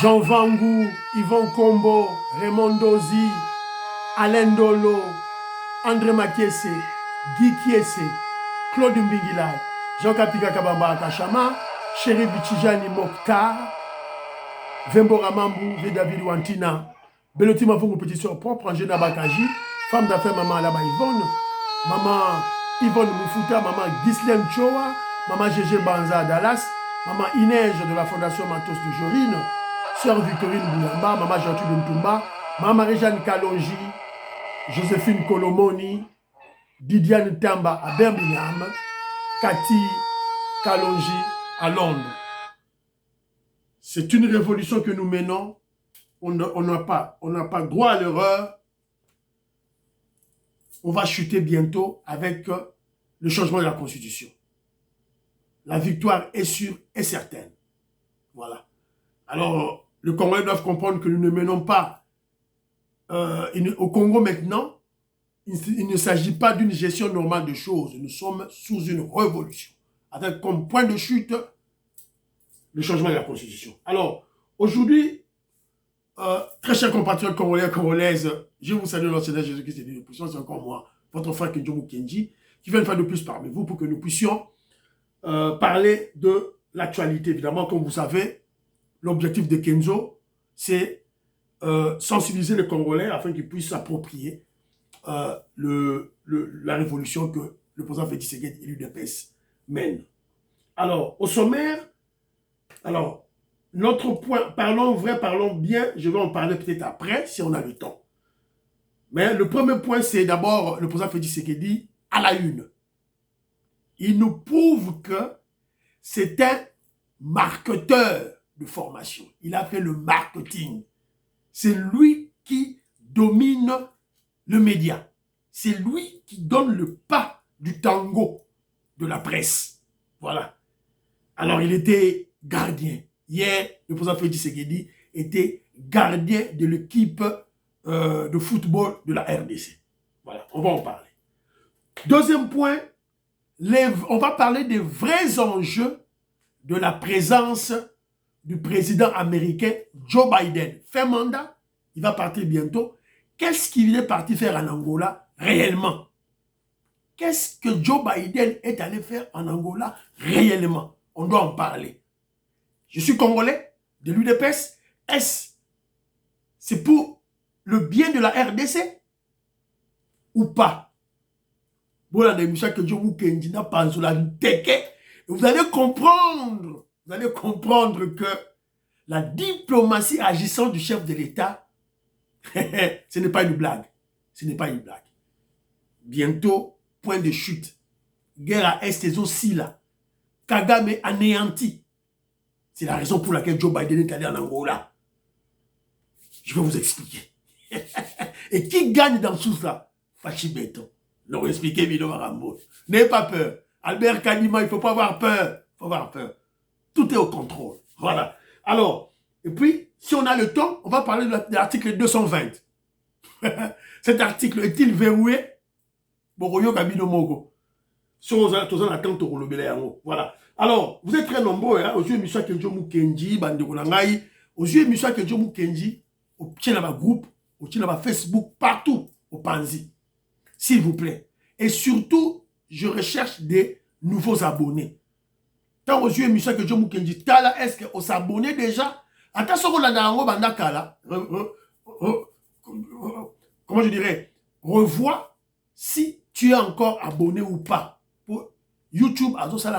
Jean Vangou, Yvon Kombo, Raymond Dozi, Alain Dolo, André Makiese, Guy Kiese, Claude Mbigila, Jean Kapika Kabamba Kachama, Chéri Bichijani Mokhtar, Vembora Mambou, David Wantina, Beloti Mavungu Petit Sœur Propre, Angela Bakaji, femme d'affaires Maman Alaba Yvonne, Maman Yvonne Moufuta, Maman Ghislaine Choa, Maman Gégé Banza Dallas, Maman Inège de la Fondation Matos de Jorine, Sœur Victorine Bouyamba, Maman Gertrude Ntumba, Maman Marie-Jeanne Kalonji, Joséphine Kolomoni, Didiane Tamba à Birmingham, Cathy Kalonji à Londres. C'est une révolution que nous menons. On n'a pas droit à l'erreur. On va chuter bientôt avec le changement de la Constitution. La victoire est sûre et certaine. Voilà. Alors, le Congolais doivent comprendre que nous ne menons pas au Congo maintenant. Il ne s'agit pas d'une gestion normale de choses. Nous sommes sous une révolution. Avec comme point de chute le changement de la Constitution. Alors, aujourd'hui, très chers compatriotes congolais et congolaises, je vous salue dans le Seigneur Jésus-Christ et de c'est encore moi, votre frère Kenjomu Kenji, qui vient une fois de plus parmi vous pour que nous puissions parler de l'actualité. Évidemment, comme vous savez, l'objectif de Kenzo, c'est sensibiliser les Congolais afin qu'ils puissent s'approprier la révolution que le président Félix Tshisekedi et l'UDPS mènent. Alors, au sommaire, alors, notre point, parlons vrai, parlons bien, je vais en parler peut-être après, si on a le temps. Mais le premier point, c'est d'abord le président Félix Tshisekedi à la une. Il nous prouve que c'est un marketeur de formation. Il a fait le marketing. C'est lui qui domine le média. C'est lui qui donne le pas du tango de la presse. Voilà. Alors, il était gardien. Hier, le président Félix Tshisekedi était gardien de l'équipe de football de la RDC. Voilà, on va en parler. Deuxième point, on va parler des vrais enjeux de la présence du président américain Joe Biden. Fait mandat, il va partir bientôt. Qu'est-ce qu'il est parti faire en Angola réellement? Qu'est-ce que Joe Biden est allé faire en Angola réellement? On doit en parler. Je suis congolais de l'UDPS. Est-ce c'est pour le bien de la RDC ou pas? Vous allez comprendre que la diplomatie agissant du chef de l'État, ce n'est pas une blague. Ce n'est pas une blague. Bientôt, point de chute. Guerre à Est et aussi là. Kagame anéanti. C'est la raison pour laquelle Joe Biden est allé en Angola. Je vais vous expliquer. Et qui gagne dans tout ça? Fachi Beton. Non, expliquez Milo Marambo. N'ayez pas peur. Albert Kadima, il ne faut pas avoir peur. Il faut avoir peur. Tout est au contrôle. Voilà. Alors, et puis, si on a le temps, on va parler de l'article 220. Cet article est-il verrouillé? Boroyo Gabino Mogo. Voilà. Alors, vous êtes très nombreux, hein, aux yeux de M. Kenjomu Kenji, Bandekolangai, aux yeux de M. Kenjomu Kenji, au Tchénaba Group, au Tchénaba Facebook, partout, au Panzi. S'il vous plaît. Et surtout, je recherche des nouveaux abonnés. Tant aux yeux de M. Kenjomu Kenji, est-ce qu'on s'abonne déjà? Attention, comment je dirais? Revois si tu es encore abonné ou pas. Pour YouTube, aventure,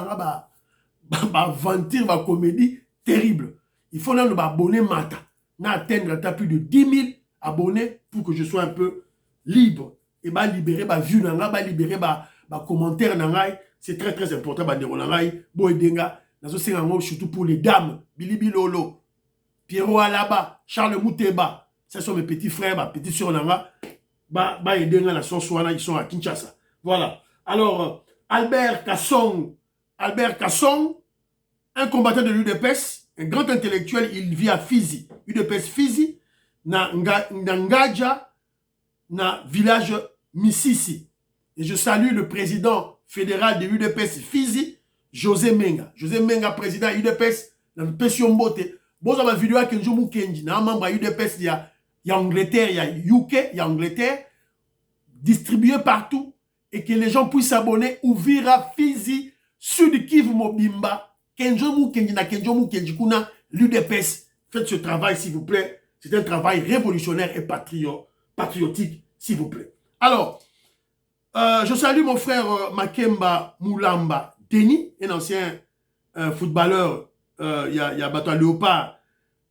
ma comédie terrible. Il faut là abonner Mata. Atteindre plus de 10 000 abonnés pour que je sois un peu libre. Et libérer ma vue, libérer ma commentaire. C'est très très important. Surtout pour les dames. Billy Bilolo, Pierrot Alaba, Charles Mouteba. Ce sont mes petits frères, ma petite soeur. Ils sont à Kinshasa. Voilà. Alors, Albert Kasson, un combattant de l'UDPS, un grand intellectuel, il vit à Fizi. UDPS Fizi, na Ngadja, na village Misisi. Et je salue le président fédéral de l'UDPS Fizi, José Menga. José Menga, président UDPS, na Pession Mbote. Bon, ça ma vidéo à Kenjo Mukenji, na membre UDPS, il y a Angleterre, il y a UK, il y a Angleterre, distribué partout, et que les gens puissent s'abonner, Ouvira, Fizi, Sud Kivu, Mobimba, Kenjo Mukenji, na Kenjo Mukenji, kuna, l'UDPS. Faites ce travail, s'il vous plaît. C'est un travail révolutionnaire et patriotique, s'il vous plaît. Alors, je salue mon frère Makemba Moulamba Denis, un ancien footballeur, il y a Bato Léopard,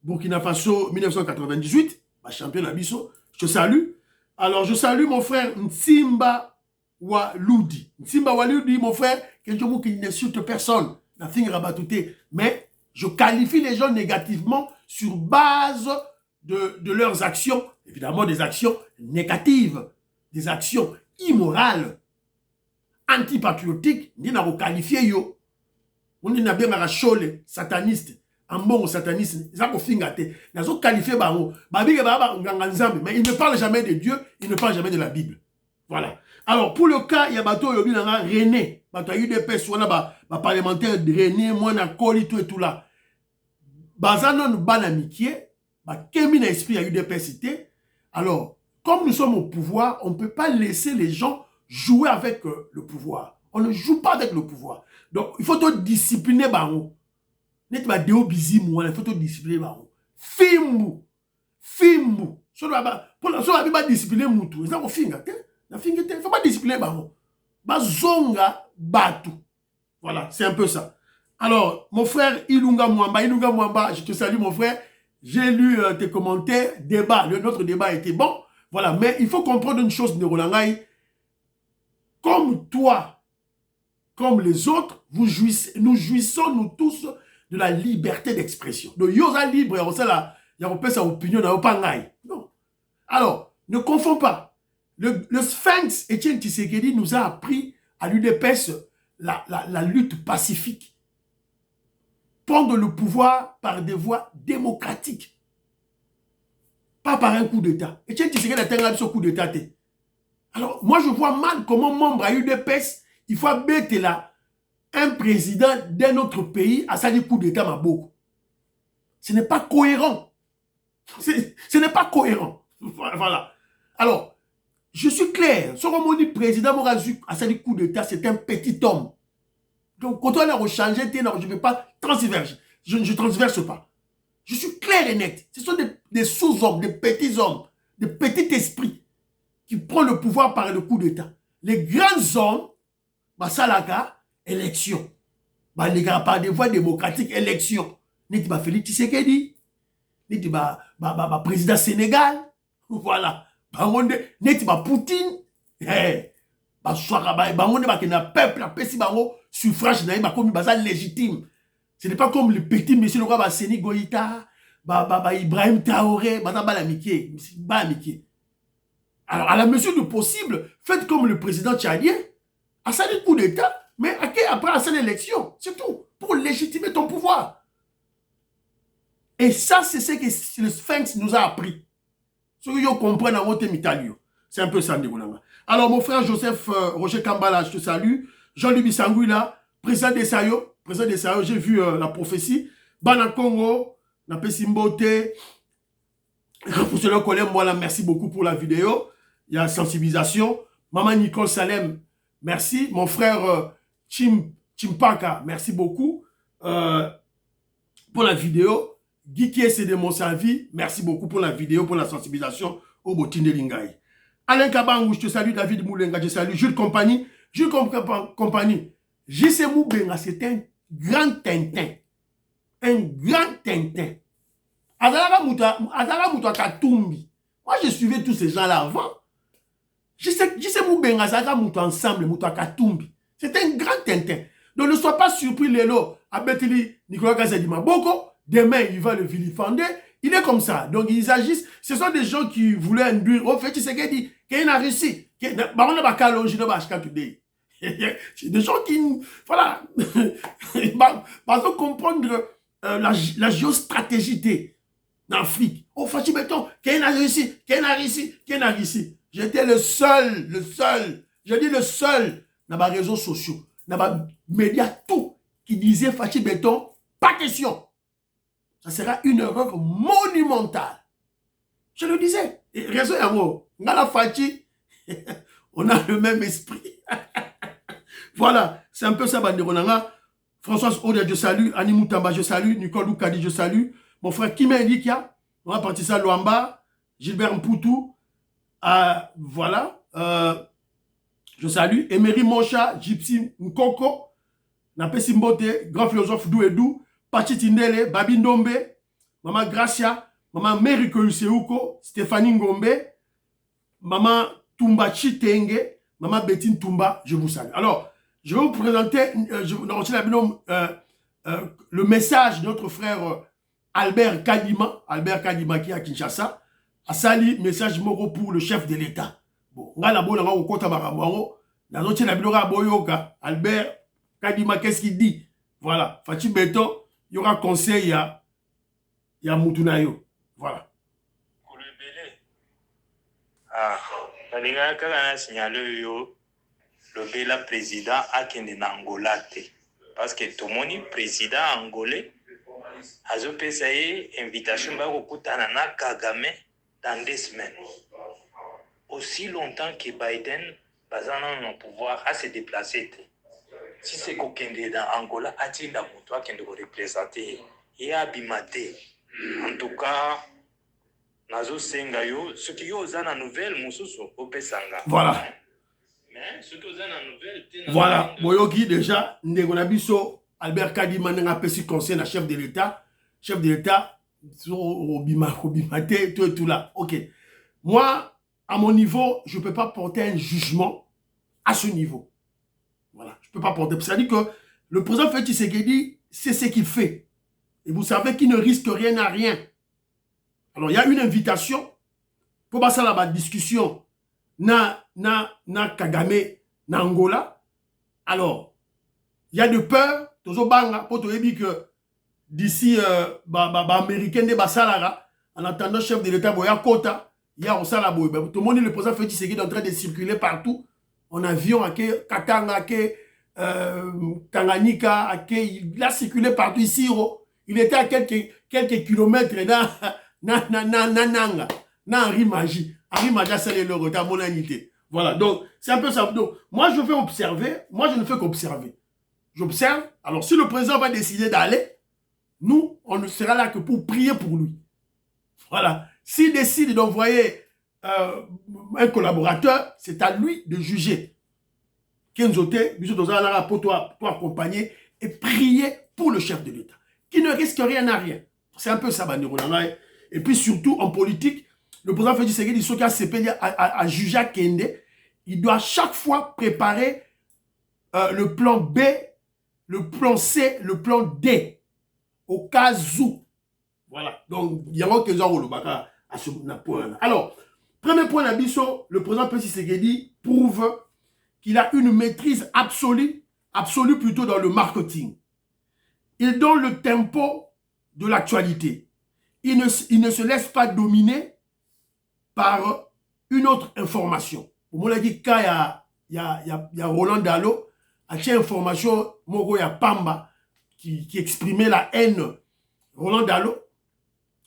Burkina Faso, 1998, champion d'Abisso. Je te salue. Alors, je salue mon frère Nsimba Waludi. Nsimba Waludi, mon frère, qui n'insulte personne. Mais je qualifie les gens négativement sur base de leurs actions, évidemment des actions négatives, des actions immorales, antipatriotiques, ni n'a qualifié yo. On n'a bien à chole, sataniste, un bon sataniste, ils ont fingate, ils ont qualifié Baro, mais il ne parle jamais de Dieu, il ne parle jamais de la Bible. Voilà. Alors, pour le cas, il y a Bato Yobi René, Bato UDPS, on a parlementaire de René, moi, na Koli, tout et tout là. Bazanon ban amitié, Kémi na esprit à UDPS. Alors, comme nous sommes au pouvoir, on ne peut pas laisser les gens jouer avec le pouvoir. On ne joue pas avec le pouvoir. Donc, il faut te discipliner, Baro. Il faut te discipliner, Baro. Fimbu. Pour l'instant, on ne peut pas discipliner Moutou. Il ne faut pas discipliner, Baro. Bazonga, Batu. Voilà, c'est un peu ça. Alors, mon frère Ilunga Mwamba, je te salue, mon frère. J'ai lu tes commentaires, débat. Notre débat était bon. Voilà, mais il faut comprendre une chose, Nerolangai. Comme toi, comme les autres, nous jouissons, nous tous, de la liberté d'expression. Donc, yosa libre, il y a sa opinion, non. Alors, ne confonds pas. Le Sphinx, Etienne Tshisekedi, nous a appris à l'UDPS la lutte pacifique. Prendre le pouvoir par des voies démocratiques. Pas par un coup d'État. Etienne Tshisekedi a été un coup d'État. Alors, moi, je vois mal comment membre à UDPS, il faut mettre là un président d'un autre pays à ça des coups d'État Maboko. Ce n'est pas cohérent. Ce n'est pas cohérent. Voilà. Alors, je suis clair. Ce qu'on dit président Morazuk à ça des coups d'État, c'est un petit homme. Donc, quand on a rechangé, je ne vais pas transverser. Je ne transverse pas. Je suis clair et net. Ce sont des sous-hommes, des petits hommes, des petits esprits qui prennent le pouvoir par le coup d'État. Les grands hommes, Salaka, élection. Les gars, par des voies démocratiques, élection. N'est-ce pas Félix Tshisekedi? N'est-ce pas président Sénégal? Voilà. N'est-ce pas Poutine? Peuple, suffrage, légitime. Ce n'est pas comme le petit monsieur le roi Seni Goïta, Ibrahim Traoré, alors, à la mesure du possible, faites comme le président tchadien, à ça des coups d'État, mais après à cette élection, c'est tout, pour légitimer ton pouvoir. Et ça, c'est ce que le Sphinx nous a appris. Ce que vous comprenez dans votre mitalio. C'est un peu ça, Ndegolanga. Alors, mon frère Joseph Roger Kambala, je te salue. Jean-Louis Bissangouila, président des Sayo, j'ai vu la prophétie. Bana Congo, na Pessimbote. Pour ceux qui connaissent, moi, merci beaucoup pour la vidéo. Il y a sensibilisation. Maman Nicole Salem, merci. Mon frère Chimpaka, merci beaucoup pour la vidéo. Guy Kiese de Monsavi, merci beaucoup pour la vidéo, pour la sensibilisation au Botine de Lingaï. Alain Kabangou, je te salue. David Moulenga, je salue. Jules Compagnie, JC Moubenga, c'est un grand tintin. Un grand tintin. Azara Mouta Katumbi. Moi, je suivais tous ces gens-là avant. JC Moubenga, Azara Mouta ensemble, Mouta Katumbi. C'est un grand tintin. Donc, ne sois pas surpris, Lélo, à Beteli, Nicolas Gazadima Boko. Demain, il va le vilifender. Il est comme ça. Donc, ils agissent. Ce sont des gens qui voulaient induire. Au fait, tu sais qu'il dit qu'il a réussi. C'est des gens qui, voilà, parce que comprendre la géostratégie en Afrique. Au fait, mettons, qu'il a réussi. J'étais le seul. Je dis le seul dans les réseaux sociaux, dans les médias, tout, qui disait Fachi Béton, pas question. ça sera une erreur monumentale. Je le disais. Et raison yango, ngala Fachi, on a le même esprit. Voilà, c'est un peu ça, Banderonanga. Françoise Odia, je salue. Annie Moutamba, je salue. Nicole Loukadi, je salue. Mon frère Kimé Likia, on va partir ça, Luamba, Gilbert Mpoutou. Voilà. Je salue. Emery Moncha, Gypsy Nkoko, Napesi Mbote, grand philosophe Douedou, Pachi Tindele, Babi Ndombe, Maman Gracia, Maman Mary Koyuseuko, Stéphanie Ngombe, Maman Tumba Chitenge, Maman Bettine Tumba, je vous salue. Alors, je vais vous présenter le message de notre frère Albert Kadima qui est à Kinshasa, a sali message moko pour le chef de l'État. Bon, on a la bonne au compte à Marambo, la note la bilora boyoka, Albert Kadima, qu'est-ce qu'il dit? Voilà, Fachi Beto, il y aura conseil à Moutunayo. Voilà. Pour le belé. Ah, les gars, quand on a signalé le Bela président a kende na Angola te. Parce que tout le monde président angolais a fait invitation à na Kagame dans 2 semaines. Aussi longtemps que Biden va en pouvoir à se déplacer. Si c'est qu'Okende dans Angola, a-t-il la moto qui doit représenter et abimate. En tout cas, Nazo Sengayo, ce qui est aux nouvelles, Moussousso, au Pesanga. Voilà. Mais ce qui est aux nouvelles, voilà. Boyoki déjà, Ndegonabiso, Albert Kadima n'a pas si conseil à chef de l'État. Chef de l'État, au Bimate, tout et tout là. Ok. Moi, à mon niveau, je ne peux pas porter un jugement à ce niveau. Voilà. Je ne peux pas porter. C'est-à-dire que le président Félix Tshisekedi, c'est ce qu'il fait. Et vous savez qu'il ne risque rien à rien. Alors, il y a une invitation pour passer la discussion na Kagame, na Angola. Alors, il y a de peur, toujours banga, pour te dire que d'ici, américain de Basalara, en attendant chef de l'État, Boya Kota, il y a aussi la boue. Tout le monde, le président Félix Tshisekedi est en train de circuler partout, en avion, à Katanga, à Tanganyika, il a circulé partout ici. Il était à quelques kilomètres dans Henri Magie. Henri Magie, c'est le retard, mon unité. Voilà, donc c'est un peu ça. Donc, moi, je vais observer. Moi, je ne fais qu'observer. J'observe. Alors, si le président va décider d'aller, nous, on ne sera là que pour prier pour lui. Voilà. S'il décide d'envoyer un collaborateur, c'est à lui de juger. Kenzote, pour toi accompagner et prier pour le chef de l'État, qui ne risque rien à rien. C'est un peu ça, Banderonanga. Et puis surtout, en politique, le président Félix Tshisekedi, ce qui a CPD à juger à Kende, il doit chaque fois préparer le plan B, le plan C, le plan D, au cas où. Voilà. Donc, il y a un peu à ce point-là. Alors, premier point d'Abisso, le président Félix Tshisekedi prouve qu'il a une maîtrise absolue plutôt dans le marketing. Il donne le tempo de l'actualité. Il ne se laisse pas dominer par une autre information. Au moment où il y a Roland Dalo, à cette information, il y a Pamba qui exprimait la haine. Roland Dalo,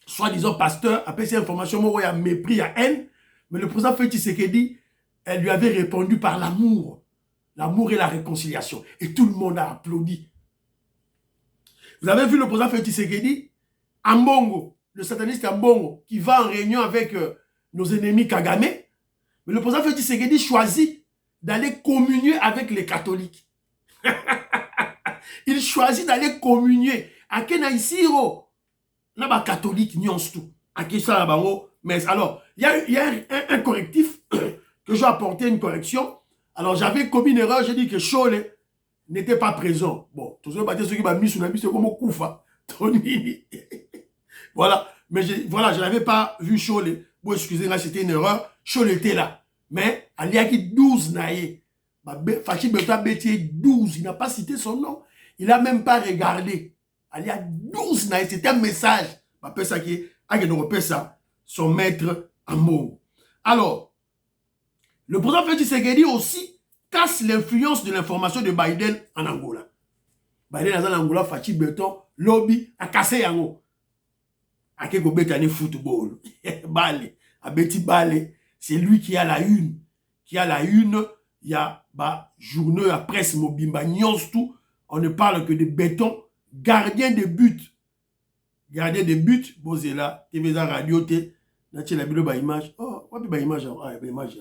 soi-disant pasteur, après cette information, il y a mépris, il y a haine. Mais le président Félix Tshisekedi, elle lui avait répondu par l'amour. L'amour et la réconciliation. Et tout le monde a applaudi. Vous avez vu le président Félix Tshisekedi, Ambongo, le sataniste Ambongo, qui va en réunion avec nos ennemis Kagame. Mais le président Félix Tshisekedi choisit d'aller communier avec les catholiques. Il choisit d'aller communier. À Kena Isiro, là, les catholiques n'y ont tout. À Kesa, mais alors, il y a un correctif que je vais apporter une correction. Alors, j'avais commis une erreur, j'ai dit que Chole n'était pas présent. Bon, tout ça, ceux qui m'ont mis sur la mise, c'est comme Koufa. Voilà, mais voilà, je n'avais pas vu Chole. Bon, excusez-moi, c'était une erreur. Chole était là. Mais, il y a 12 naïs. Fachi Beta Bétier 12, il n'a pas cité son nom. Il n'a même pas regardé. Il y a 12 naïs, c'était un message. Ça qui est, ça, son maître Ambo. Alors, le président Félix Tshisekedi aussi casse l'influence de l'information de Biden en Angola. Biden en Angola, Fachi Beton, lobby, a cassé Yango. ake kobetane football. Bale, abeti Bale, c'est lui qui a la une. Qui a la une, il y a journaux, la presse mobimba, nyons tout. On ne parle que de béton. Gardien de but. Gardien de but, Bozela, TVza Radio, Nache la bilo ba image. Oh, wapi ba image? Ah, ba image.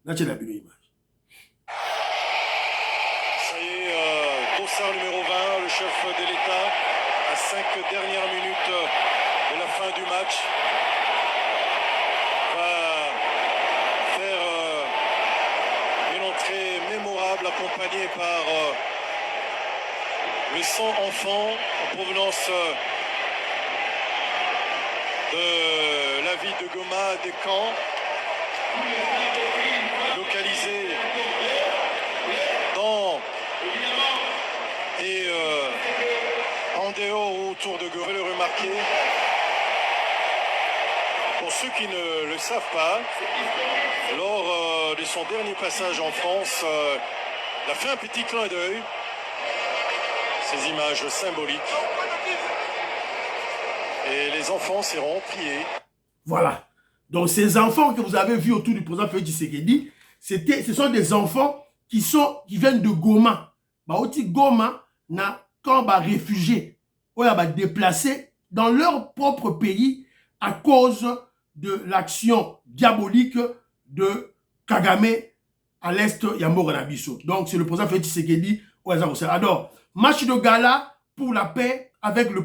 Nache la bilo image. Ça y est, Dossard numéro 20, le chef de l'État, à 5 dernières minutes de la fin du match, va faire une entrée mémorable accompagnée par les 100 enfants en provenance de la ville de Goma, des camps, localisés dans et en dehors ou autour de Goma. Le remarquer, pour ceux qui ne le savent pas, lors de son dernier passage en France, il a fait un petit clin d'œil, ces images symboliques, et les enfants seront priés. Voilà. Donc ces enfants que vous avez vus autour du président Félix Tshisekedi, ce sont des enfants qui viennent de Goma. Baoti Goma na quand réfugiés ou déplacés dans leur propre pays à cause de l'action diabolique de Kagame à l'est Yamoranabiso. Donc c'est le président Félix Tshisekedi au hasard. Alors, match de gala pour la paix avec le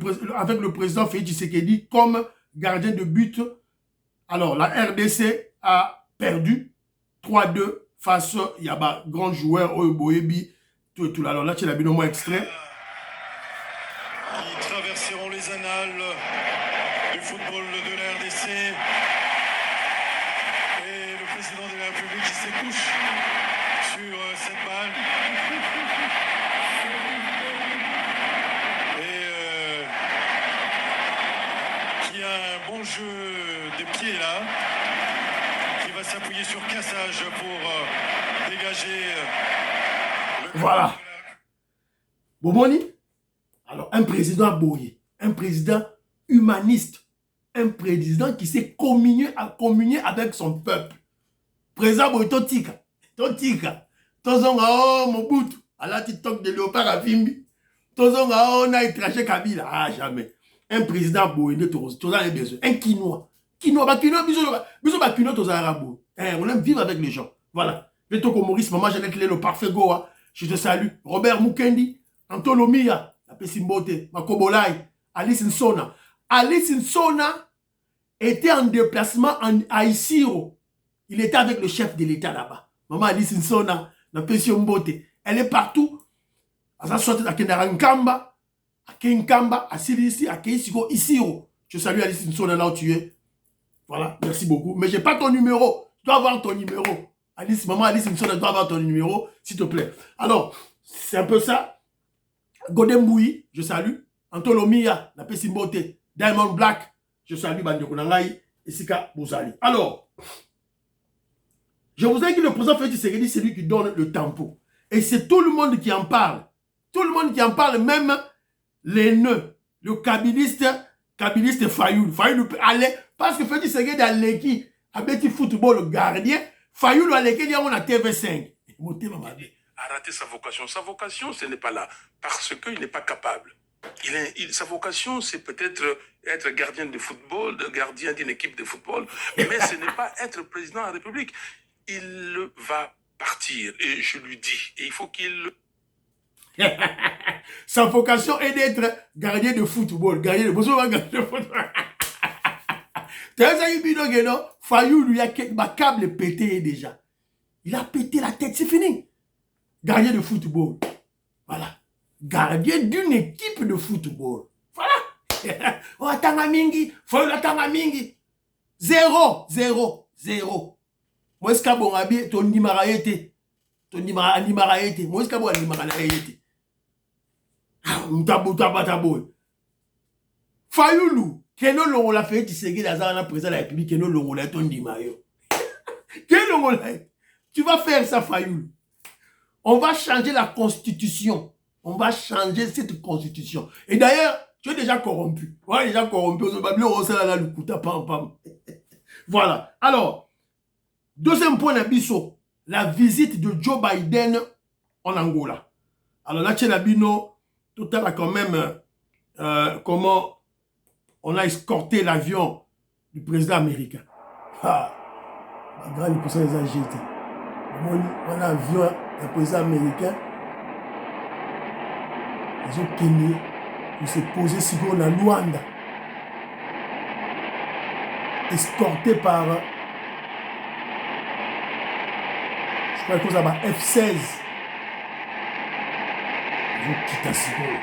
président Félix Tshisekedi comme gardien de but. Alors, la RDC a perdu 3-2 face à grand joueur Oyoboyebi. Tout. Alors là, tu as bien au moins extrait. Qui traverseront les annales du football de la RDC. Et le président de la République qui s'écouche sur cette balle. Et qui a un bon jeu de pied là. Qui va s'appuyer sur cassage pour dégager. Voilà. Boboni. Alors, un président boyé, un président humaniste, un président qui sait communier avec son peuple. Président boy, Totika. Tozonga, oh, Mobutu. À la TikTok de Léopard à Vimbi. Tozonga, oh, on a étraché Kabila. Ah, jamais. Un président boyé, Tozonga a besoin. Un quinoa. Bisous, quinoa, Tozonga arabo. On aime vivre avec les gens. Voilà. Je te Maurice, maman, j'ai le parfait Goa. Je te salue. Robert Mukendi, Antolomia, la Pessimbote, Makobolai, Alice Nsona. Alice Nsona était en déplacement à Isiro. Il était avec le chef de l'État là-bas. Maman Alice Nsona, la Pessimbote. Elle est partout. Elle a sorti à Kendarankamba, à Kenkamba, à Silisi, à Keisiko, Isiro. Je salue Alice Nsona là où tu es. Voilà, merci beaucoup. Mais je n'ai pas ton numéro. Tu dois avoir ton numéro. Maman Alice Nsona doit avoir ton numéro, s'il te plaît. Alors, c'est un peu ça. Godem Boui, je salue. Antolomia, la Pessimbote. Diamond Black, je salue Bandeko Nangai et Sika Bouzali. Alors, je vous ai dit que le président Félix Tshisekedi, c'est lui qui donne le tempo. Et c'est tout le monde qui en parle. Tout le monde qui en parle, même les nœuds. Le kabiliste Fayoul. Fayoul allait, parce que Félix Tshisekedi a l'équipe, a petit football, le gardien. Fayoul a l'équipe, on a TV5. A raté sa vocation. Sa vocation, ce n'est pas là. Parce qu'il n'est pas capable. Sa vocation, c'est peut-être être gardien de football, gardien d'une équipe de football, mais ce n'est pas être président de la République. Il va partir, et je lui dis, et il faut qu'il... Sa vocation est d'être gardien de football. Gardien de football. Fayoul lui a un câble pété déjà. Il a pété la tête, c'est fini. Gardien de football. Voilà. Gardien d'une équipe de football. Voilà. Oh, Tangamingi. Fayoul a Tangamingi. 0. Moi, est-ce que bon habillé, ton nimaraïté. Ton nimaraïté. Moi, est-ce que bon nimaraïté. Mutaboui. Fayoulou. Keno longo la fait Tshisekedi la président de la République. Keno longo la ton dimayo. Keno longo la. Tu vas faire ça, Fayoulou. On va changer la constitution. On va changer cette constitution. Et d'ailleurs, Tu es déjà corrompu. Voilà, déjà corrompu. Voilà. Alors, deuxième point d'Abisso, la visite de Joe Biden en Angola. Alors là, chez l'Abino, tout à l'heure quand même, comment on a escorté l'avion du président américain. Ah, la grande personne les a jetés. On a un avion du président américain. Ils ont tenu pour se poser sur la Luanda. Escorté par, je crois que ça va F-16. Ils ont quitté Sigol.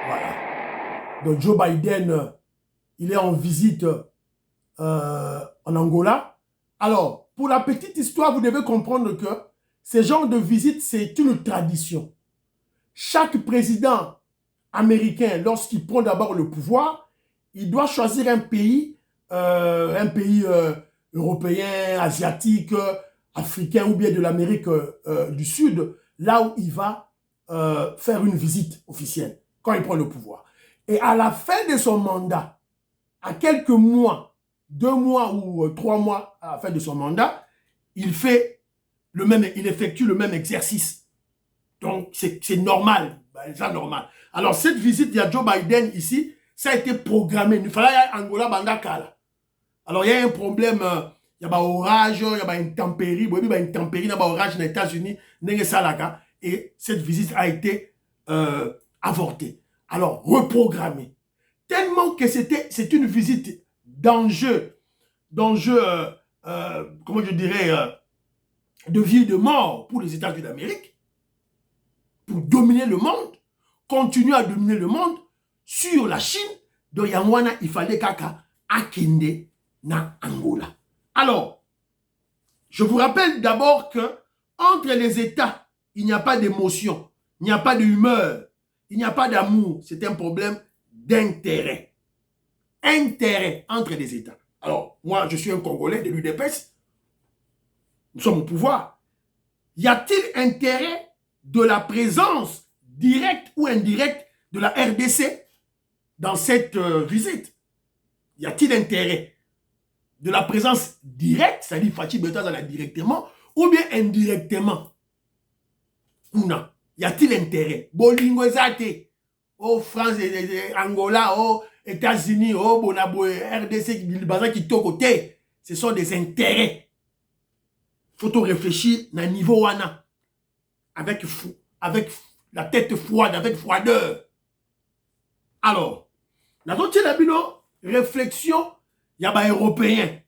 Voilà. Donc Joe Biden, il est en visite en Angola. Alors, pour la petite histoire, vous devez comprendre que ce genre de visite, c'est une tradition. Chaque président américain, lorsqu'il prend d'abord le pouvoir, il doit choisir un pays européen, asiatique, africain ou bien de l'Amérique du Sud, là où il va faire une visite officielle, quand il prend le pouvoir. Et à la fin de son mandat, à quelques mois, 2 mois ou 3 mois à la fin de son mandat, il effectue le même exercice. Donc, c'est normal. C'est normal. Alors, cette visite, il y a Joe Biden ici, ça a été programmé. Il fallait Angola Bandakala. Alors, il y a un problème, il y a un orage, il y a une intempérie, il y a une intempérie, il y a un orage aux États-Unis, et cette visite a été avortée. Alors, reprogrammée. Tellement que c'est une visite d'enjeu, comment je dirais, de vie et de mort pour les États-Unis d'Amérique, pour dominer le monde, continuer à dominer le monde sur la Chine. Donc, Yangwana, il fallait kaka akende na Angola. Alors, je vous rappelle d'abord que entre les États, il n'y a pas d'émotion, il n'y a pas d'humeur, il n'y a pas d'amour. C'est un problème d'intérêt. Intérêt entre les États. Alors, moi, je suis un Congolais de l'UDPS. Nous sommes au pouvoir. Y a-t-il intérêt de la présence directe ou indirecte de la RDC dans cette visite? Y a-t-il intérêt de la présence directe, c'est-à-dire Fachi Betazala directement, ou bien indirectement? Kuna, y a-t-il intérêt? Bolingo Zate, oh France, Angola, oh États-Unis, oh Bonabo, RDC, qui est au côté, ce sont des intérêts. Il faut réfléchir à un niveau wana, avec la tête froide, avec froideur. Alors, dans notre réflexion, il y a des Européens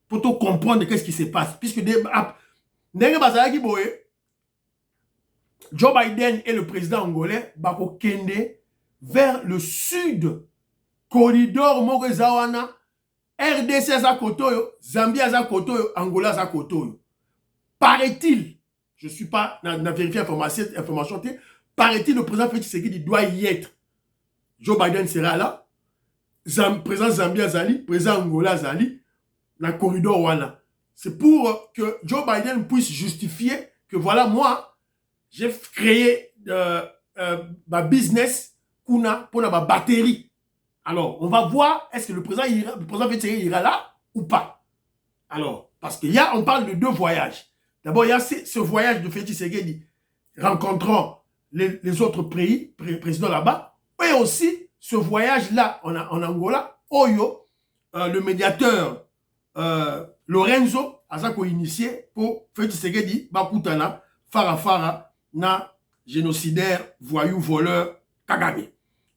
pour tout comprendre qu'est-ce qui se passe. Puisque Joe Biden et le président angolais bako kende vers le sud, corridor Morezawana, RDC za kotoyo, Zambie za kotoyo, Angola za kotoyo. Paraît-il, je ne suis pas dans vérifié information, paraît-il, le président Félix Tshisekedi doit y être. Joe Biden sera là, président Zambie Azali, président Angola Azali, dans le corridor Wana. C'est pour que Joe Biden puisse justifier que voilà, moi, j'ai créé ma business pour ma batterie. Alors, on va voir, est-ce que le président ira là ou pas? Alors, parce qu'on parle de 2 voyages. D'abord, il y a ce voyage de Félix Tshisekedi rencontrant les autres présidents là-bas, et aussi ce voyage-là en Angola, Oyo, le médiateur Lorenzo, Azako initié pour Félix Tshisekedi, Bakutana, Farafara, na génocidaire, voyou, voleur, Kagame.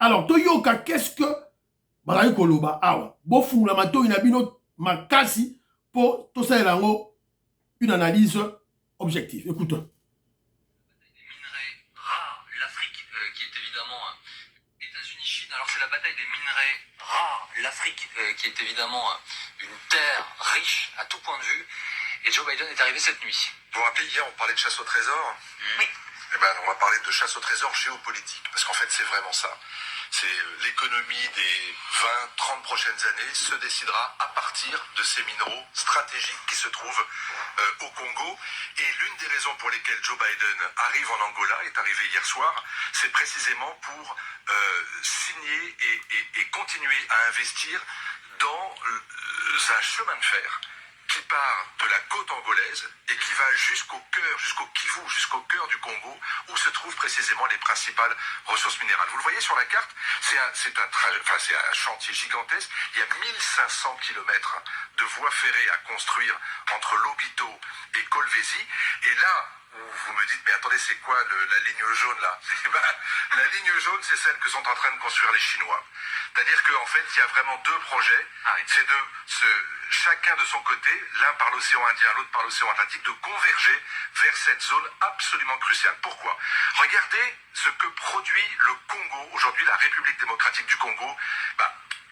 Alors, Toyoka, qu'est-ce que Barayi Koloba Awa, Bofou la mato inabino makasi pour tout ça une analyse objective. Écoutons. Minerais rares, l'Afrique qui est évidemment États-Unis-Chine. Alors c'est la bataille des minerais rares, l'Afrique qui est évidemment une terre riche à tout point de vue. Et Joe Biden est arrivé cette nuit. Vous vous rappelez, hier on parlait de chasse au trésor. Oui. Eh On va parler de chasse au trésor géopolitique, parce qu'en fait c'est vraiment ça. C'est l'économie des 20-30 prochaines années se décidera à partir de ces minéraux stratégiques qui se trouvent au Congo. Et l'une des raisons pour lesquelles Joe Biden arrive en Angola, est arrivé hier soir, c'est précisément pour signer et continuer à investir dans un chemin de fer qui part de la côte angolaise et qui va jusqu'au cœur, jusqu'au Kivu, jusqu'au cœur du Congo, où se trouvent précisément les principales ressources minérales. Vous le voyez sur la carte, c'est un chantier gigantesque. Il y a 1500 km de voies ferrées à construire entre Lobito et Kolwezi. Et là, vous me dites, mais attendez, c'est quoi la ligne jaune là? La ligne jaune, c'est celle que sont en train de construire les Chinois. C'est-à-dire qu'en fait, il y a vraiment deux projets. C'est chacun de son côté, l'un par l'océan Indien, l'autre par l'océan Atlantique, de converger vers cette zone absolument cruciale. Pourquoi? Regardez ce que produit le Congo, aujourd'hui la République démocratique du Congo.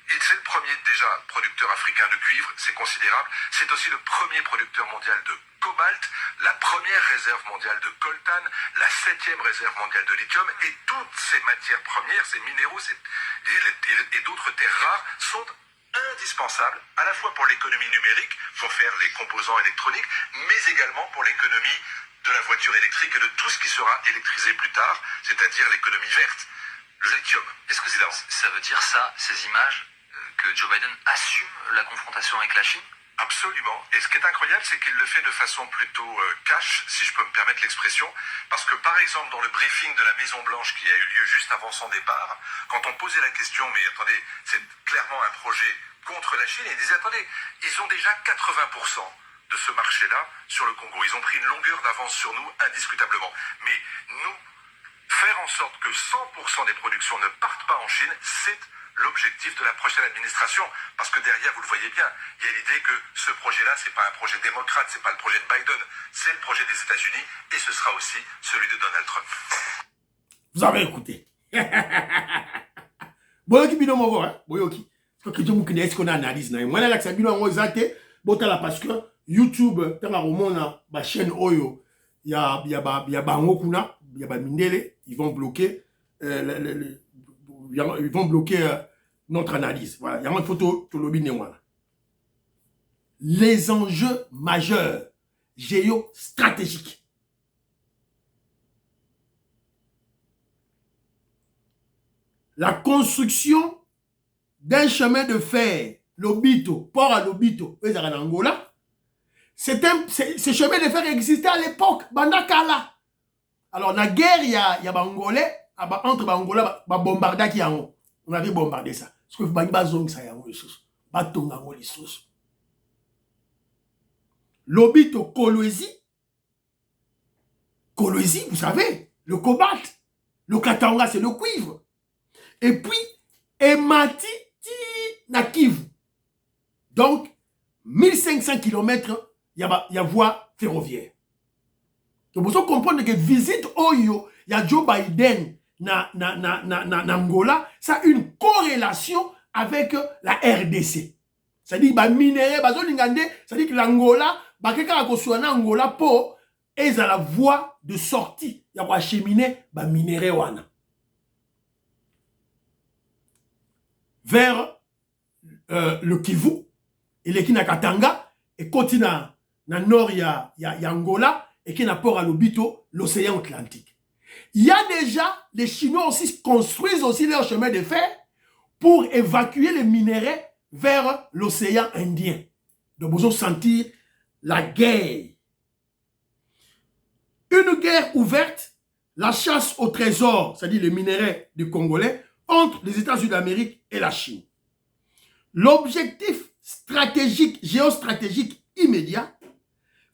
Et c'est le premier déjà producteur africain de cuivre, c'est considérable. C'est aussi le premier producteur mondial de cobalt, la première réserve mondiale de coltan, la 7e réserve mondiale de lithium, et toutes ces matières premières, ces minéraux et d'autres terres rares sont indispensables à la fois pour l'économie numérique, pour faire les composants électroniques, mais également pour l'économie de la voiture électrique et de tout ce qui sera électrisé plus tard, c'est-à-dire l'économie verte, le lithium. Est-ce que ça veut dire ça, ces images, que Joe Biden assume la confrontation avec la Chine? Absolument. Et ce qui est incroyable, c'est qu'il le fait de façon plutôt cash, si je peux me permettre l'expression, parce que par exemple, dans le briefing de la Maison-Blanche qui a eu lieu juste avant son départ, quand on posait la question, mais attendez, c'est clairement un projet contre la Chine, et ils disaient, attendez, ils ont déjà 80% de ce marché-là sur le Congo. Ils ont pris une longueur d'avance sur nous, indiscutablement. Mais nous, faire en sorte que 100% des productions ne partent pas en Chine, c'est l'objectif de la prochaine administration, parce que derrière, vous le voyez bien, il y a l'idée que ce projet-là, c'est pas un projet démocrate, c'est pas le projet de Biden, c'est le projet des États-Unis, et ce sera aussi celui de Donald Trump. Vous avez écouté. Boyoki bino moko, hein? Boyoki. Parce que je me est-ce qu'on analyse, na moi là que ça bino ngo zate, botala parce que YouTube, tanga romona ba chaîne Oyo, il y a bango kuna, il y a ba mindele, ils vont bloquer ils vont bloquer notre analyse. Voilà, il y a une photo de l'objet. Les enjeux majeurs géostratégiques. La construction d'un chemin de fer, Lobito, port à Lobito, en Angola, ce chemin de fer existait à l'époque, Bandakala. Alors, la guerre, il y a Bangolais, entre Bangola, bombarda qui on avait bombardé ça. Parce que Bangba zone ça y a les choses. Batonga les choses. Lobito Kolwezi, vous savez, le cobalt, le katanga c'est le cuivre. Et puis Emati na Kivu. Donc 1500 km, il y a voie ferroviaire. Donc vous comprenez que visite Oyo, il y a Joe Biden na Angola, ça a une corrélation avec la RDC. C'est-à-dire bah minéraux, bah zoningande, c'est-à-dire que l'Angola, bah quelqu'un a construit en Angola pour et ça la voie de sortie, il y a quoi cheminer bah minéraux wana vers le Kivu et le Kinakatanga et continue na nord il y a Angola et qui n'a port à Lobito, l'océan Atlantique. Il y a déjà, les Chinois aussi construisent aussi leur chemin de fer pour évacuer les minéraux vers l'océan Indien. Donc vous allez sentir la guerre. Une guerre ouverte, la chasse au trésor, c'est-à-dire les minéraux du Congolais, entre les États-Unis d'Amérique et la Chine. L'objectif stratégique, géostratégique immédiat,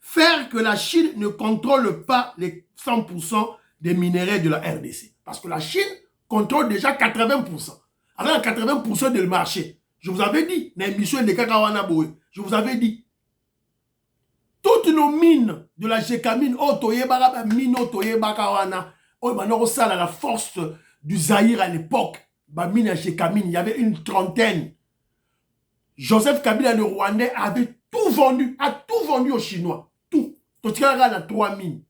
faire que la Chine ne contrôle pas les 100% des minéraux de la RDC. Parce que la Chine contrôle déjà 80%. Alors 80% du marché. Je vous avais dit, je vous avais dit, toutes nos mines de la Gécamine, la force du Zaïre à l'époque, mine à Gécamine, il y avait une trentaine. Joseph Kabila, le Rwandais, avait tout vendu aux Chinois. Tout. Tout ce qu'il y a 3 mines.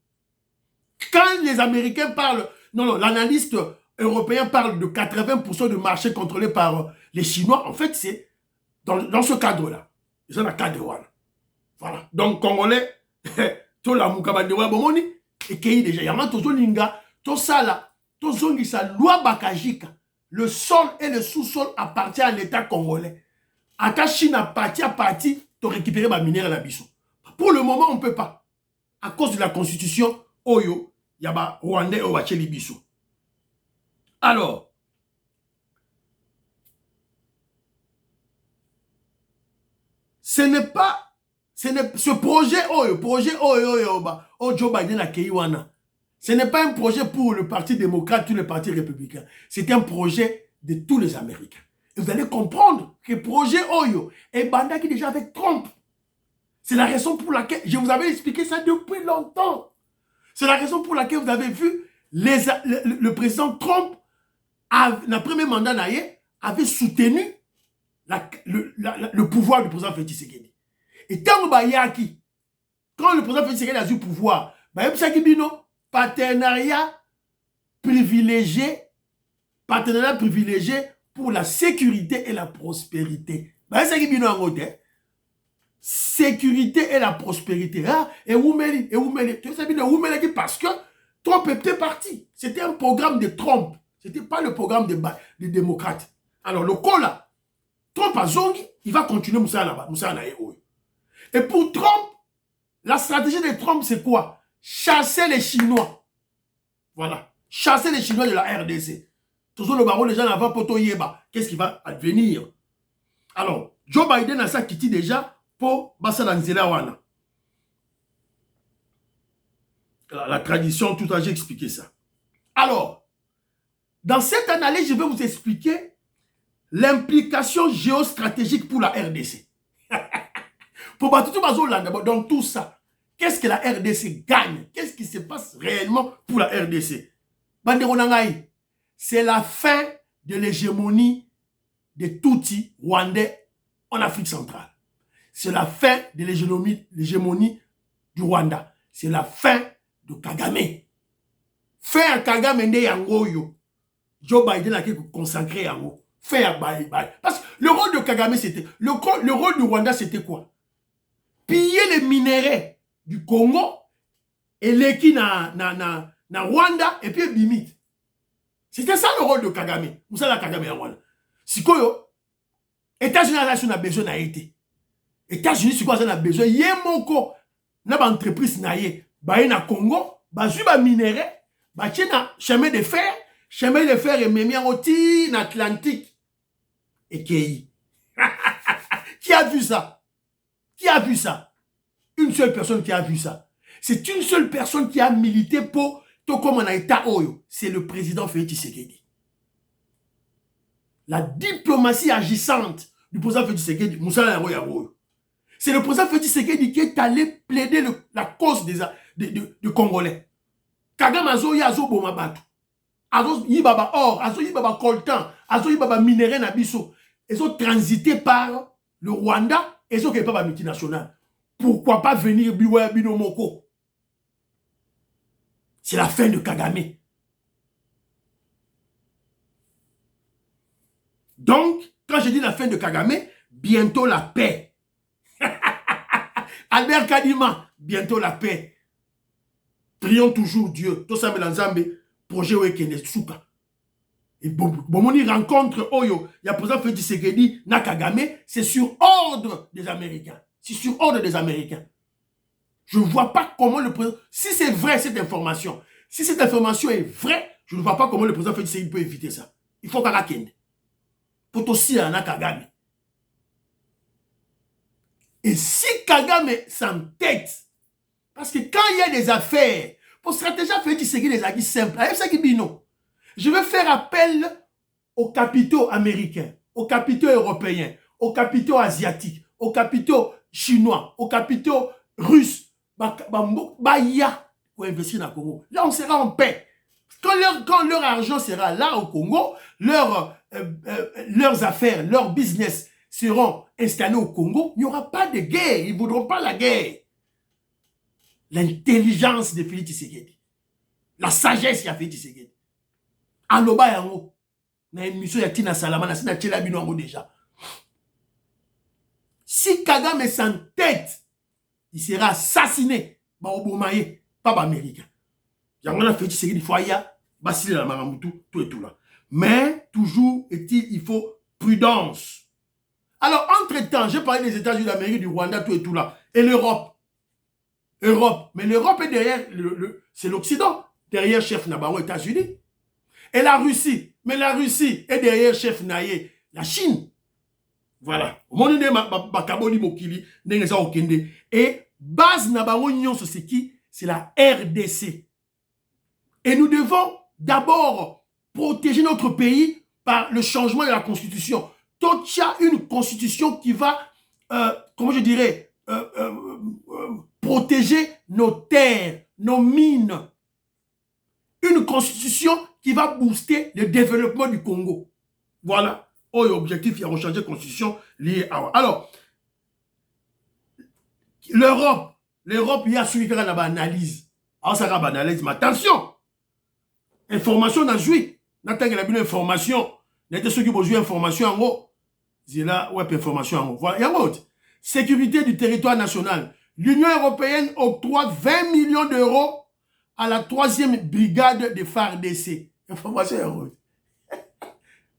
Quand les Américains parlent, non, l'analyste européen parle de 80% de marché contrôlé par les Chinois, en fait, c'est dans ce cadre-là. Ils ont le cadre. Voilà. Donc, Congolais, tout la Moukabandewa Bomoni, et qui déjà, Yama Tozolinga, tout ça là, tout ça, loi Bakajika, le sol et le sous-sol appartiennent à l'État congolais. À ta Chine à partie, tu récupérer ma minère à la Bissou. Pour le moment, on ne peut pas. À cause de la constitution, Oyo, Yaba Rwandais Owacheli Bissou. Alors, ce projet Joe Biden a Keiwana, ce n'est pas un projet pour le Parti démocrate ou le Parti républicain. C'est un projet de tous les Américains. Et vous allez comprendre que le projet Oyo est bandaki déjà avec Trump. C'est la raison pour laquelle, je vous avais expliqué ça depuis longtemps. C'est la raison pour laquelle vous avez vu le président Trump, dans le premier mandat avait soutenu le pouvoir du président Félix Tshisekedi. Et quand le président Félix Tshisekedi a eu le pouvoir, partenariat privilégié pour la sécurité et la prospérité. Sécurité et la prospérité. Et Oumeli. Parce que Trump était parti. C'était un programme de Trump. Ce n'était pas le programme des démocrates. Alors, le cas là, Trump a zongi, il va continuer Moussa là-bas. Et pour Trump, la stratégie de Trump, c'est quoi? Chasser les Chinois. Voilà. Chasser les Chinois de la RDC. Toujours le baron, les gens avant Poto Yeba. Qu'est-ce qui va advenir? Alors, Joe Biden a ça qui dit déjà pour Bassalanzela Wana. La tradition, tout à l'heure, j'ai expliqué ça. Alors, dans cette analyse, je vais vous expliquer l'implication géostratégique pour la RDC. Pour Batutu Bazolanda, dans tout ça, qu'est-ce que la RDC gagne? Qu'est-ce qui se passe réellement pour la RDC? Banderonangaï, c'est la fin de l'hégémonie des Tutsis rwandais en Afrique centrale. C'est la fin de l'hégémonie du Rwanda. C'est la fin de Kagame. Fin à Kagame nde yangoyo. Joe Biden a consacré yango. Fin à bye. Parce que le rôle de Kagame, c'était... Le rôle du Rwanda, c'était quoi? Piller les minéraux du Congo et l'équipe na Rwanda et puis Bimit. C'était ça le rôle de Kagame. Vous savez la Kagame en Rwanda. Sikoyo, États-Unis a besoin d'Haïti. États-Unis, c'est quoi ça a besoin? Yemoko, na ba entreprise na ye, ba na Congo, ba zu ba minéraux, ba na chemin de fer et même en oti na Atlantique. Et qui a vu ça? Qui a vu ça? Une seule personne qui a vu ça. C'est une seule personne qui a milité pour tout comme on a été Oyo. C'est le président Félix Tshisekedi. La diplomatie agissante du président Félix Tshisekedi, Moussa Oyo. C'est le président Félix Tshisekedi qui est allé plaider la cause des Congolais. Kagame Azo Yazo Bomabatu. Azo Yibaba or, Azo Yibaba coltan, Azo Yibaba minéré Nabiso. Ils ont transité par le Rwanda et ils ont pas de multinationale. Pourquoi pas venir Biwa Binomoko? C'est la fin de Kagame. Donc, quand je dis la fin de Kagame, bientôt la paix. Albert Kadima, bientôt la paix. Prions toujours Dieu. Tout ça, Melanzambe, projet Wekene Souka. Et Bomoni rencontre Oyo, il y a président Félix Tshisekedi, Nakagame, c'est sur ordre des Américains. C'est sur ordre des Américains. Je ne vois pas comment le président... Si c'est vrai cette information, si cette information est vraie, je ne vois pas comment le président Félix Tshisekedi peut éviter ça. Il faut qu'à Kende. Pour aussi à Nakagame. Et si Kagame s'entête, parce que quand il y a des affaires, pour stratégie Félix Tshisekedi, les acquis simples, avec ça qui bino. Je vais faire appel aux capitaux américains, aux capitaux européens, aux capitaux asiatiques, aux capitaux chinois, aux capitaux russes. Baya pour investir dans le Congo. Là, on sera en paix. Quand leur argent sera là au Congo, leurs affaires, leurs business seront installés au Congo, il n'y aura pas de guerre. Ils ne voudront pas la guerre. L'intelligence de Félix Tshisekedi. La sagesse ya Félix Tshisekedi. Aloba yango. Na émission ya Tina Salama, na sina tchela bino yango déjà. Si Kagame s'entête, il sera assassiné. Ba obomaye, pas américain. Yango na Félix Tshisekedi foya, basile la maramoutou, tout et tout là. Mais toujours est-il, il faut prudence. Alors, entre-temps, j'ai parlé des États-Unis d'Amérique, du Rwanda, tout et tout là. Et l'Europe. Europe. Mais l'Europe est derrière, c'est l'Occident. Derrière chef Nabaron, États-Unis. Et la Russie. Mais la Russie est derrière chef Naye, la Chine. Voilà. Et base Nabaron, c'est qui? C'est la RDC. Et nous devons d'abord protéger notre pays par le changement de la Constitution. Donc, il y a une Constitution qui va, comment je dirais, protéger nos terres, nos mines. Une Constitution qui va booster le développement du Congo. Voilà. Oh, l'objectif, il y a rechanger la Constitution liée à... Alors, l'Europe, il y a celui qui a une analyse. Alors, ça va analyse, mais attention! Information n'a joué. N'a pas une information. N'a ceux qui ont besoin d'information en haut. C'est là, ouais, information en haut. Voilà. Il y a autre. Sécurité du territoire national. L'Union européenne octroie 20 millions d'euros à la 3e brigade de FARDC. Information en haut.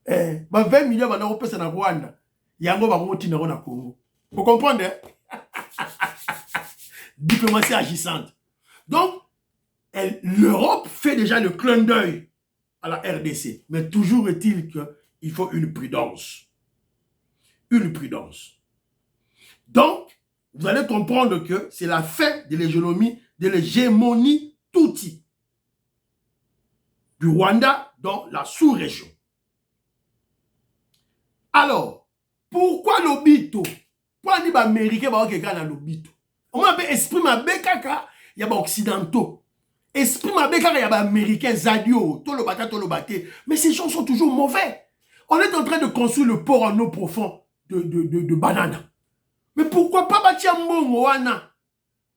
20 millions d'euros, c'est dans Rwanda. Il y a un gros qui dans Congo. Vous comprenez? Diplomatie agissante. Donc, l'Europe fait déjà le clin d'œil à la RDC. Mais toujours est-il qu'il faut une prudence. Une prudence. Donc, vous allez comprendre que c'est la fin de l'hégémonie Tutsi du Rwanda dans la sous-région. Alors, pourquoi l'Obito? Pourquoi les Américains vont regarder l'Obito? On m'appelle esprit ma bekaka, il y a des occidentaux. Esprit ma bekaka, il y a des américains, Zadio, Tolobate. Mais ces gens sont toujours mauvais. On est en train de construire le port en eau profond de banane. Mais pourquoi pas bâtir un bon wana?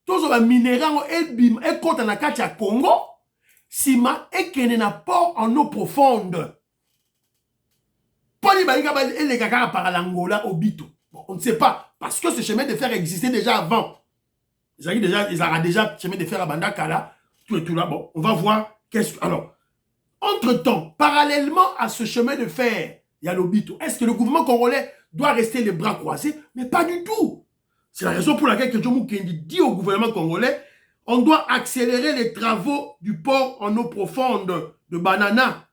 Tous les minéraux et quand on a katia Congo, sima et qu'il y a un port en eau profonde. Pas les gars par l'Angola au Bito. Bon, on ne sait pas. Parce que ce chemin de fer existait déjà avant. Ils ont déjà chemin de fer à Bandakala. Tout et tout là. Bon, on va voir. Alors, entre-temps, parallèlement à ce chemin de fer, il y a l'Obito. Est-ce que le gouvernement congolais doit rester les bras croisés? Mais pas du tout. C'est la raison pour laquelle Kedjo Kendi dit au gouvernement congolais, on doit accélérer les travaux du port en eau profonde de Banana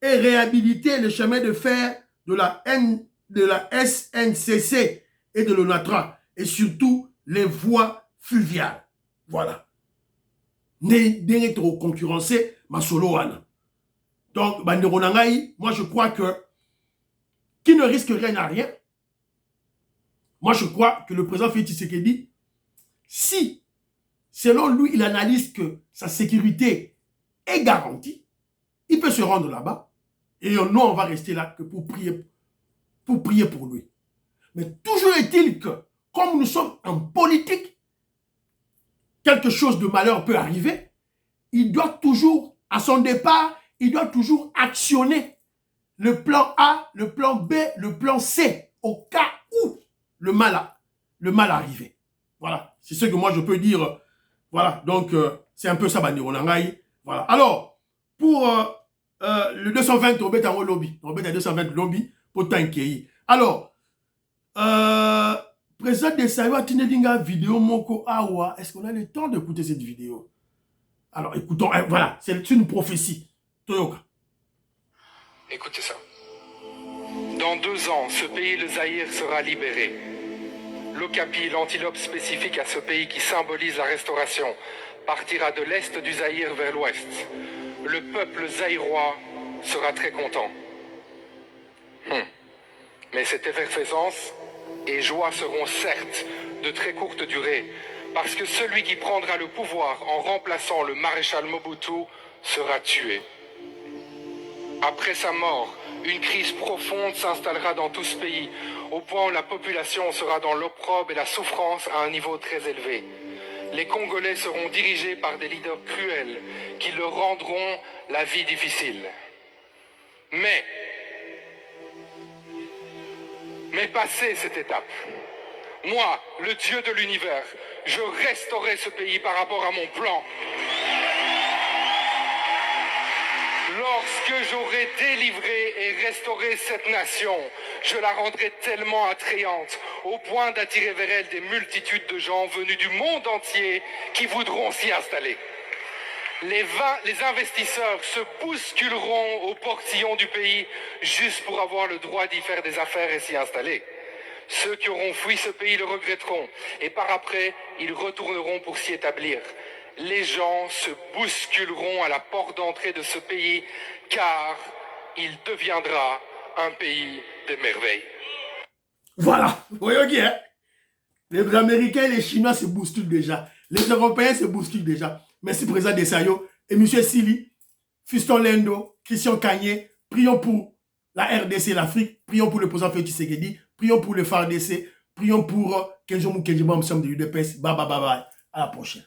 et réhabiliter le chemin de fer de la SNCC et de l'ONATRA et surtout les voies fluviales. Voilà. N'est trop concurrencé, ma solo wana. Donc, Banderonangaï, moi je crois que qui ne risque rien à rien. Moi je crois que le président Félix Tshisekedi, si, selon lui, il analyse que sa sécurité est garantie, il peut se rendre là-bas et nous, on va rester là que pour prier pour lui. Mais toujours est-il que, comme nous sommes en politique, quelque chose de malheur peut arriver, il doit toujours, à son départ, il doit toujours actionner le plan A, le plan B, le plan C, au cas où le mal arrivait. Voilà, c'est ce que moi je peux dire. Voilà, donc c'est un peu ça, Banderonangaï. Voilà, alors, pour le 220, on va être en lobby. On va être à 220 lobby pour Tankei. Alors, président de Saïwa Tinelinga, vidéo Moko Awa, est-ce qu'on a le temps d'écouter cette vidéo? Alors, écoutons, voilà, c'est une prophétie. Toyoka. Écoutez ça. Dans 2 ans, ce pays, le Zaïre, sera libéré. L'Okapi, l'antilope spécifique à ce pays qui symbolise la restauration, partira de l'est du Zaïre vers l'ouest. Le peuple zaïrois sera très content. Mais cette effervescence et joie seront certes de très courte durée, parce que celui qui prendra le pouvoir en remplaçant le maréchal Mobutu sera tué. Après sa mort, une crise profonde s'installera dans tout ce pays, au point où la population sera dans l'opprobre et la souffrance à un niveau très élevé. Les Congolais seront dirigés par des leaders cruels qui leur rendront la vie difficile. Mais passé cette étape, moi, le Dieu de l'univers, je restaurerai ce pays par rapport à mon plan. Lorsque j'aurai délivré et restauré cette nation, je la rendrai tellement attrayante au point d'attirer vers elle des multitudes de gens venus du monde entier qui voudront s'y installer. Les investisseurs se bousculeront au portillon du pays juste pour avoir le droit d'y faire des affaires et s'y installer. Ceux qui auront fui ce pays le regretteront et par après, ils retourneront pour s'y établir. Les gens se bousculeront à la porte d'entrée de ce pays car il deviendra un pays de merveilles. Voilà, vous voyez qui hein? Les Américains et les Chinois se bousculent déjà. Les Européens se bousculent déjà. Merci président Desailly et M. Sili, Fiston Lendo, Christian Kanye. Prions pour la RDC et l'Afrique. Prions pour le président Félix Tshisekedi. Prions pour le FARDC. Prions pour Kenjo Moukenjiba, ensemble de l'UDPS. Bye bye bye bye. À la prochaine.